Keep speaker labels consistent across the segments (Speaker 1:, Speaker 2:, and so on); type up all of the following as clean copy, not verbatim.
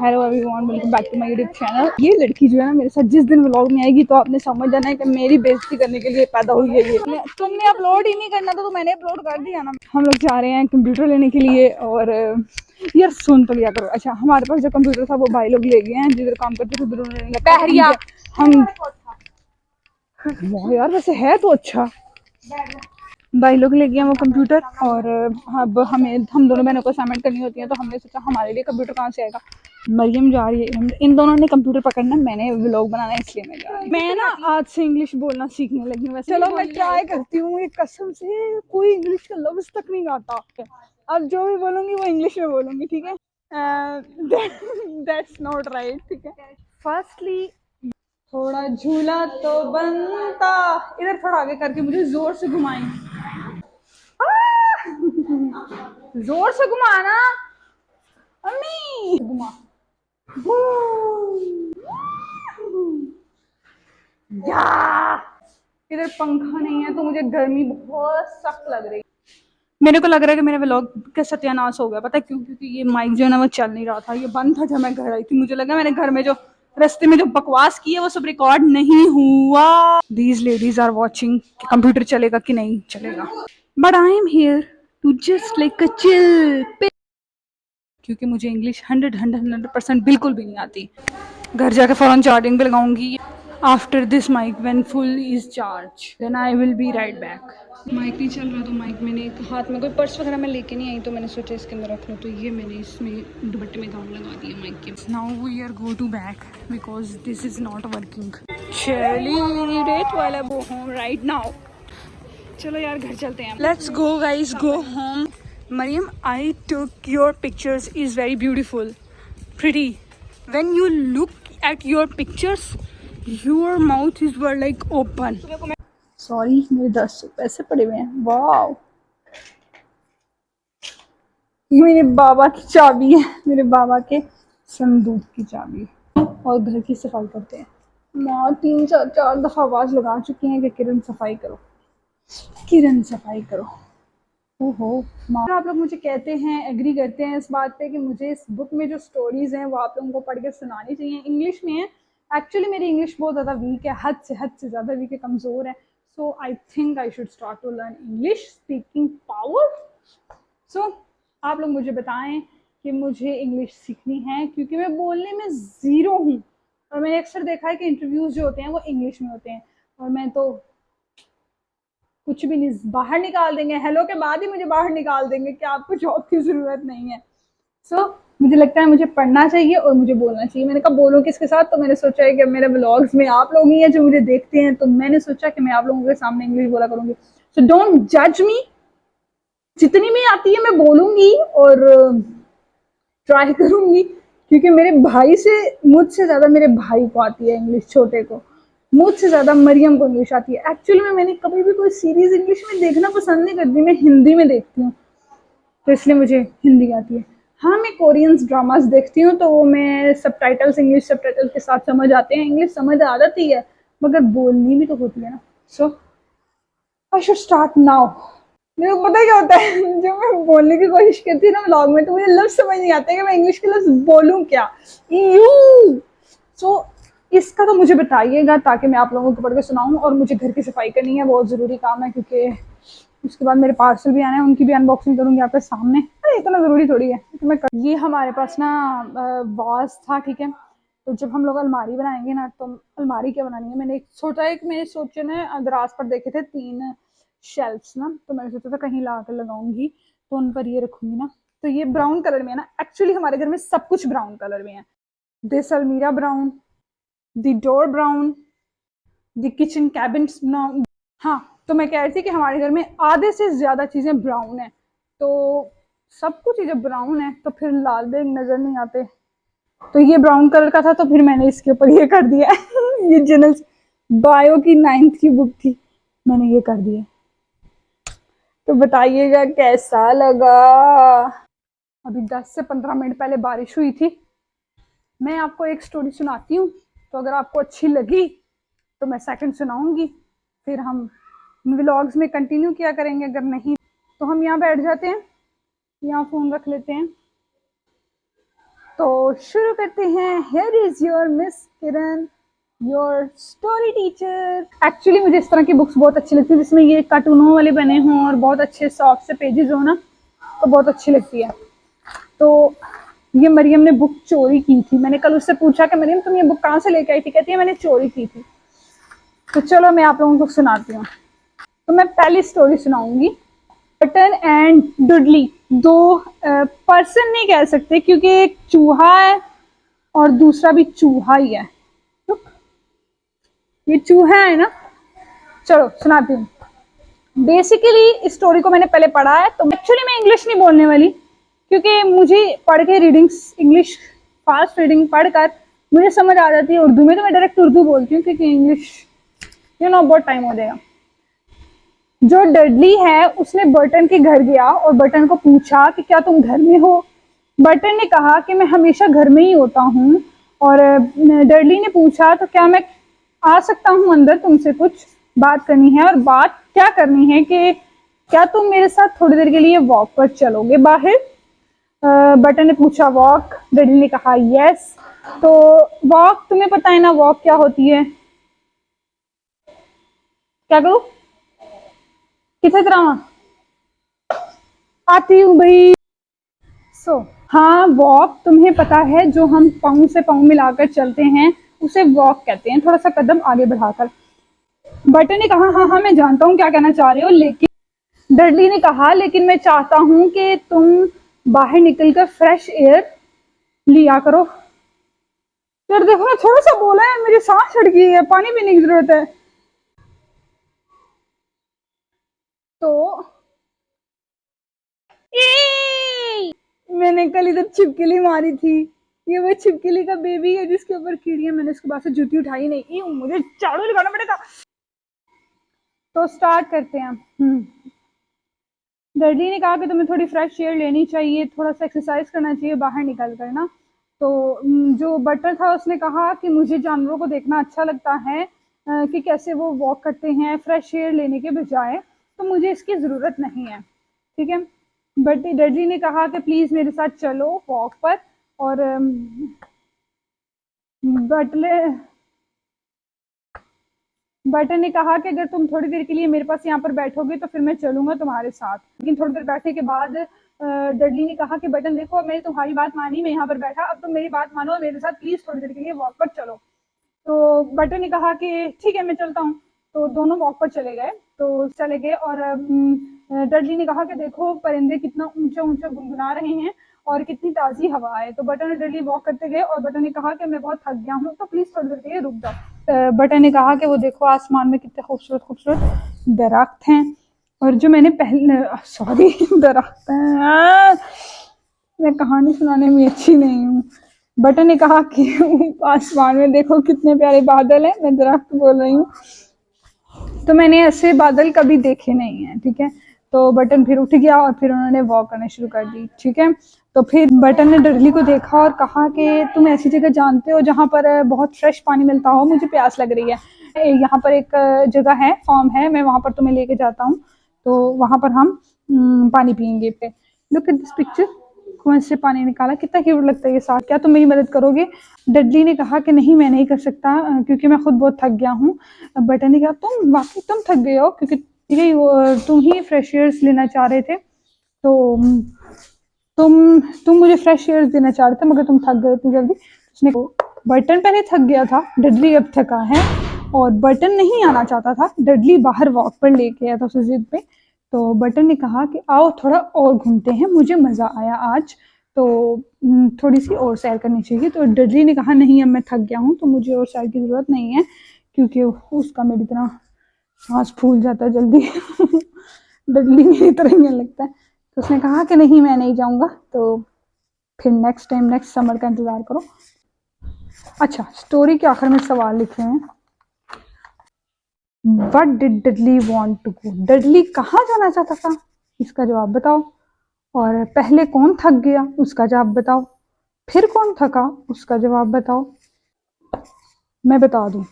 Speaker 1: Hello everyone, welcome back to my YouTube channel. ये लड़की जो है ना मेरे साथ जिस दिन व्लॉग में आएगी तो आपने समझ जाना है कि मेरी बेइज्जती करने के लिए पैदा हुई है। ये तुमने अपलोड ही नहीं करना था तो मैंने अपलोड कर दिया ना। हम लोग जा रहे हैं कंप्यूटर लेने के लिए और यार सुन तो लिया करो। अच्छा, हमारे पास जो कंप्यूटर था वो भाई लोग ले गए हैं, जिधर काम करते थे उधर उन्होंने हम वाह यार वैसे है तो अच्छा। भाई लोग ले गए वो कंप्यूटर और अब हम दोनों बहनों को असाइनमेंट करनी होती है तो हमने सोचा हमारे लिए कंप्यूटर कहाँ से आएगा। मरियम जा रही है, इन दोनों ने कंप्यूटर पकड़ना, मैंने व्लॉग बनाना है इसलिए मैं जा रही हूँ। मैं ना आज से इंग्लिश बोलना सीखने लगी हूँ। चलो मैं ट्राई करती हूँ, एक कसम से कोई इंग्लिश का लफ्ज तक नहीं आता। अब जो भी बोलूँगी वो इंग्लिश में बोलूँगी, ठीक है? दैट्स नॉट राइट, ठीक है। फर्स्टली थोड़ा झूला तो बनता, इधर थोड़ा आगे करके मुझे जोर से घुमाएं। जोर से घुमाना अम्मी, घुमा। या इधर पंखा नहीं है तो मुझे गर्मी बहुत सख्त लग रही है। मेरे को लग रहा है कि मेरा व्लॉग का सत्यानाश हो गया। पता है क्यों? क्योंकि ये माइक जो है ना वो चल नहीं रहा था, ये बंद था जब मैं घर आई थी। मुझे लगा मैंने घर में जो रास्ते में जो बकवास की है वो सब रिकॉर्ड नहीं हुआ। These ladies are watching computer चलेगा कि नहीं चलेगा, but I am here to just like a chill, क्योंकि मुझे इंग्लिश 100% बिल्कुल भी नहीं आती। घर जाके फ़ौरन चार्जिंग पे लगाऊंगी। After this mic when full is charge then I will be right back. Mic नहीं चल रहा तो माइक मैंने एक हाथ में, कोई पर्स वगैरह मैं लेके नहीं आई तो मैंने सोचा इसके अंदर रख लूँ, तो ये मैंने इसमें दुपट्टे में काम लगा दिया माइक के। Now we are go to back because this is not working. चलिए रेट वाला गो होम राइट नाउ। चलो यार घर चलते हैं। Let's go guys, go home. Mariam, I took your pictures is very beautiful, pretty. When you look at your pictures, your mouth is were like open. Sorry, मेरे 10 पैसे पड़े हुए हैं। वाओ, ये मेरे बाबा की चाबी है, मेरे बाबा के संदूक की चाबी। और घर की सफाई करते हैं। माँ 3-4 दफा आवाज लगा चुकी हैं कि किरण सफाई करो, किरण सफाई करो। ओहो माँ, आप लोग मुझे कहते हैं, एग्री करते हैं इस बात पे कि मुझे इस बुक में जो स्टोरीज हैं वो आप लोगों को पढ़ के सुनानी चाहिए। इंग्लिश में है। एक्चुअली मेरी इंग्लिश बहुत ज़्यादा वीक है, हद से ज़्यादा वीक है, कमज़ोर है। So I think I should start to learn English speaking power. So आप लोग मुझे बताएं कि मुझे इंग्लिश सीखनी है, क्योंकि मैं बोलने में ज़ीरो हूँ। और मैंने अक्सर देखा है कि इंटरव्यूज़ जो होते हैं वो इंग्लिश में होते हैं और मैं तो कुछ भी नहीं, बाहर निकाल देंगे, हेलो के बाद ही मुझे बाहर निकाल देंगे कि आपको जॉब की ज़रूरत नहीं है। सो मुझे लगता है मुझे पढ़ना चाहिए और मुझे बोलना चाहिए। मैंने कहा बोलूँ किसके साथ, तो मैंने सोचा है कि मेरे व्लॉग्स में आप लोग ही हैं जो मुझे देखते हैं, तो मैंने सोचा कि मैं आप लोगों के सामने इंग्लिश बोला करूँगी। सो डोंट जज मी, जितनी भी आती है मैं बोलूँगी और ट्राई करूँगी, क्योंकि मेरे भाई से, मुझसे ज़्यादा मेरे भाई को आती है इंग्लिश, छोटे को। मुझसे ज़्यादा मरियम को इंग्लिश आती है। एक्चुअली में मैंने कभी भी कोई सीरीज़ इंग्लिश में देखना पसंद नहीं करती, मैं हिंदी में देखती हूँ, तो इसलिए मुझे हिंदी आती है। हाँ, मैं कोरियंस ड्रामास देखती हूँ तो वो मैं सबटाइटल्स, इंग्लिश सबटाइटल के साथ समझ आते हैं, इंग्लिश समझ आ जाती है, मगर बोलनी भी तो होती है ना। सो आई शुड स्टार्ट नाउ। मेरे को पता क्या होता है, जब मैं बोलने की कोशिश करती हूँ ना व्लॉग में, तो मुझे लफ्ज समझ नहीं आता कि मैं इंग्लिश के लफ्ज बोलूँ क्या। यू सो इसका तो मुझे बताइएगा ताकि मैं आप लोगों को पढ़ के सुनाऊँ। और मुझे घर की सफाई करनी है, बहुत ज़रूरी काम है, क्योंकि उसके बाद मेरे पार्सल भी आने हैं, उनकी भी अनबॉक्सिंग करूँगी आपके सामने। अरे इतना ज़रूरी थोड़ी है तो मैं ये हमारे पास ना वाज था, ठीक है। तो जब हम लोग अलमारी बनाएंगे ना, तो अलमारी क्या बनानी है, मैंने एक सोचा, एक मैंने सोचे ना दराज पर देखे थे 3 शेल्फ्स ना, तो मैंने सोचा था कहीं ला कर लगाऊंगी तो उन पर ये रखूंगी ना। तो ये ब्राउन कलर में है ना, एक्चुअली हमारे घर में सब कुछ ब्राउन कलर में है। दिस अलमीरा brown, the door brown, the kitchen cabinets brown. हाँ, तो मैं कह रही थी कि हमारे घर में आधे से ज़्यादा चीज़ें ब्राउन है, तो सब कुछ जब ब्राउन है तो फिर लाल बेग नज़र नहीं आते। तो ये ब्राउन कलर का था तो फिर मैंने इसके ऊपर ये कर दिया। ये जनरल बायो की 9th की बुक थी, मैंने ये कर दिया। तो बताइएगा कैसा लगा। अभी 10 से 15 मिनट पहले बारिश हुई थी। मैं आपको एक स्टोरी सुनाती हूँ, तो अगर आपको अच्छी लगी तो मैं सेकंड सुनाऊंगी, फिर हम व्लॉग्स में कंटिन्यू किया करेंगे। अगर नहीं तो हम यहाँ बैठ जाते हैं, यहाँ फ़ोन रख लेते हैं। तो शुरू करते हैं। Here is your miss Kiran, your story teacher. Actually मुझे इस तरह की बुक्स बहुत अच्छी लगती है जिसमें ये कार्टूनों वाले बने हों और बहुत अच्छे सॉफ्ट से पेजेस हो ना, तो बहुत अच्छी लगती है। तो ये मरियम ने बुक चोरी की थी। मैंने कल उससे पूछा कि मरियम तुम ये बुक कहाँ से लेके आई थी? कहती है मैंने चोरी की थी। तो चलो मैं आप लोगों को सुनाती हूँ। तो मैं पहली स्टोरी सुनाऊंगी। बटन एंड डुडली, दो पर्सन नहीं कह सकते क्योंकि एक चूहा है और दूसरा भी चूहा ही है। ये चूहा है ना। चलो सुनाती हूँ। बेसिकली इस स्टोरी को मैंने पहले पढ़ा है, तो एक्चुअली मैं इंग्लिश नहीं बोलने वाली क्योंकि मुझे पढ़ के रीडिंग्स इंग्लिश फास्ट रीडिंग पढ़कर मुझे समझ आ जाती है उर्दू में, तो मैं डायरेक्ट उर्दू बोलती हूँ क्योंकि इंग्लिश बहुत टाइम हो जाएगा। जो डडली है उसने बर्टन के घर गया और बर्टन को पूछा कि क्या तुम घर में हो। बर्टन ने कहा कि मैं हमेशा घर में ही होता हूँ। और डडली ने पूछा तो क्या मैं आ सकता हूँ अंदर, तुमसे कुछ बात करनी है। और बात क्या करनी है कि क्या तुम मेरे साथ थोड़ी देर के लिए वॉक पर चलोगे बाहर। बर्टन ने पूछा वॉक, डडली ने कहा यस। तो वॉक तुम्हें पता है ना वॉक क्या होती है? क्या करूँ, किसी तरह आती हूँ भाई। हाँ, वॉक तुम्हें पता है जो हम पाँव से पाँव मिलाकर चलते हैं उसे वॉक कहते हैं, थोड़ा सा कदम आगे बढ़ाकर। बटन ने कहा हाँ हाँ मैं जानता हूँ क्या कहना चाह रहे हो, लेकिन डडली ने कहा लेकिन मैं चाहता हूँ कि तुम बाहर निकलकर फ्रेश एयर लिया करो। यार देखो ना, थोड़ा सा बोला है, मेरी सांस चढ़ गई है, पानी पीने की जरूरत है। तो मैंने कल इधर छिपकली मारी थी। ये वो छिपकली का बेबी है जिसके ऊपर कीड़ी है। मैंने उसके बाद से जूती उठाई नहीं, मुझे झाड़ू लगाना पड़ेगा। तो स्टार्ट करते हैं। डडली ने कहा कि तुम्हें थोड़ी फ्रेश एयर लेनी चाहिए, थोड़ा सा एक्सरसाइज करना चाहिए बाहर निकल कर ना। तो जो बटर था उसने कहा कि मुझे जानवरों को देखना अच्छा लगता है कि कैसे वो वॉक करते हैं फ्रेश एयर लेने के बजाय, तो मुझे इसकी ज़रूरत नहीं है, ठीक है। बट डडली ने कहा कि प्लीज़ मेरे साथ चलो वॉक पर। और बटले बटन ने कहा कि अगर तुम थोड़ी देर के लिए मेरे पास यहाँ पर बैठोगे तो फिर मैं चलूंगा तुम्हारे साथ। लेकिन थोड़ी देर बैठने के बाद डडली ने कहा कि बटन देखो, अब मैंने तुम्हारी बात मानी, मैं यहाँ पर बैठा, अब तुम मेरी बात मानो और मेरे साथ प्लीज थोड़ी देर के लिए वॉक पर चलो। तो बटन ने कहा कि ठीक है मैं चलता हूँ। तो दोनों वॉक पर चले गए। तो चले गए और डडली ने कहा कि देखो परिंदे कितना ऊंचा ऊंचा गुनगुना रहे हैं और कितनी ताज़ी हवा है। तो बटन और डडली वॉक करते गए और बटन ने कहा कि मैं बहुत थक गया हूँ तो प्लीज़ थोड़ी देर के लिए रुक जाओ। बटन ने कहा कि वो देखो आसमान में कितने खूबसूरत खूबसूरत दरख्त हैं। और जो मैंने पहले सॉरी दरख्त हैं, मैं कहानी सुनाने में अच्छी नहीं हूँ। बटन ने कहा कि आसमान में देखो कितने प्यारे बादल हैं, मैं दरख्त बोल रही हूँ। तो मैंने ऐसे बादल कभी देखे नहीं है, ठीक है। तो बटन फिर उठ गया और फिर उन्होंने वॉक करना शुरू कर दी, ठीक है। तो फिर बटन ने डडली को देखा और कहा कि तुम ऐसी जगह जानते हो जहाँ पर बहुत फ्रेश पानी मिलता हो, मुझे प्यास लग रही है। यहाँ पर एक जगह है, फार्म है, मैं वहाँ पर तुम्हें लेके जाता हूँ, तो वहाँ पर हम पानी पियेंगे पे। लुक एट दिस पिक्चर, कुएं से पानी निकाला, कितना क्यूट लगता है ये साथ। क्या तुम मेरी मदद करोगे? डडली ने कहा कि नहीं मैं नहीं कर सकता क्योंकि मैं खुद बहुत थक गया हूँ। बटन ने कहा तुम वाकई तुम थक गए हो क्योंकि तुम ही फ्रेश एयर्स लेना चाह रहे थे, तो तुम मुझे फ्रेश एयर्स देना चाह रहे थे मगर तुम थक गए इतनी जल्दी। उसने बटन पहले थक गया था, डडली अब थका है और बटन नहीं आना चाहता था। डडली बाहर वॉक पर लेके आया था उसे जिद पे। तो बटन ने कहा कि आओ थोड़ा और घूमते हैं, मुझे मज़ा आया आज, तो थोड़ी सी और सैर करनी चाहिए। तो डडली ने कहा नहीं अब मैं थक गया हूँ तो मुझे और सैर की ज़रूरत नहीं है क्योंकि उसका मेरी तरह सांस फूल जाता है जल्दी डडली मेरी तरह ही लगता है। तो उसने कहा कि नहीं मैं नहीं जाऊँगा, तो फिर नेक्स्ट टाइम नेक्स्ट समर का इंतज़ार करो। अच्छा, स्टोरी के आखिर में सवाल लिखे हैं। What did Dudley want to go, Dudley कहाँ जाना चाहता था, इसका जवाब बताओ। और पहले कौन थक गया उसका जवाब बताओ, फिर कौन थका उसका जवाब बताओ। मैं बता दूं,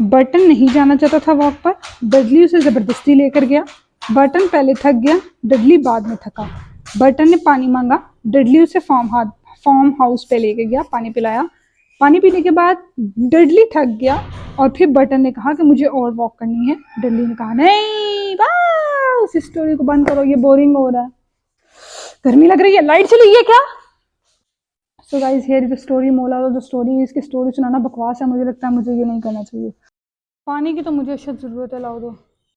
Speaker 1: बटन नहीं जाना चाहता था वॉक पर, डडली उसे जबरदस्ती लेकर गया। बटन पहले थक गया, डडली बाद में थका। बटन ने पानी मांगा, डडली उसे फार्म हाउस पे लेके गया, पानी पिलाया। पानी पीने के बाद डडली थक गया और फिर बटन ने कहा कि मुझे और वॉक करनी है। डडली ने कहा नहीं बस इस स्टोरी को बंद करो, ये बोरिंग हो रहा है, गर्मी लग रही है, लाइट चली है क्या। So guys here is the story, moral of the story. इसकी स्टोरी सुनाना बकवास है, मुझे लगता है मुझे ये नहीं करना चाहिए। पानी की तो मुझे अच्छा ज़रूरत है, लाओ दो।